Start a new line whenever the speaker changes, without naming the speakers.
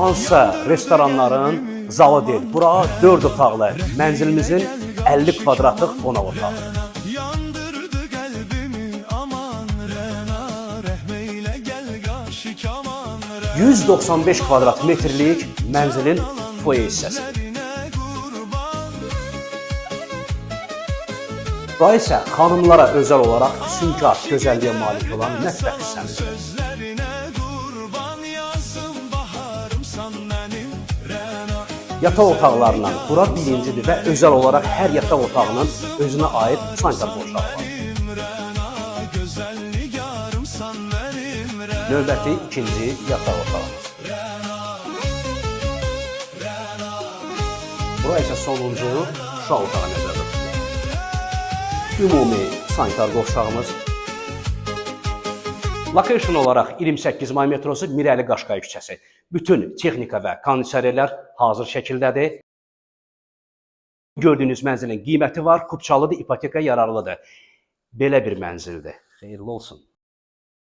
hansısa restoranların zalı deyil. Bura 4 otaqlı mənzilimizin 50 kvadratlıq qonaq otağı.
Yandırdı qəlbimi aman Rəna, rəhm eylə gəl qaşı kaman
195 kvadrat metrlik mənzilin foyer hissəsi. Bura isə xanımlara özəl olaraq sünkar gözəlliyə malik olan mətbəx hissəmizdir.
Sözlərinə qurban yazım baharımsan mənim Rəna
Yataq otaqlarından bura birincidir və özəl olaraq hər yataq otağının özünə aid sanitar boşluğı var.
Rəna gözəl nigarımsan mənim Rəna
Növbəti ikinci yataq otağımız. Bura isə sonuncu uşaq otağı nəzərdə tutulur. Ümumi sanitar qovşağımız. Location olaraq 28 may metrosu Mirəli Qaşqay küçəsi. Bütün texnika və kondisionerlər hazır şəkildədir. Gördüyünüz mənzilin qiyməti var, Kupçalıdır, ipoteka yararlıdır. Belə bir mənzildir. Xeyirli olsun.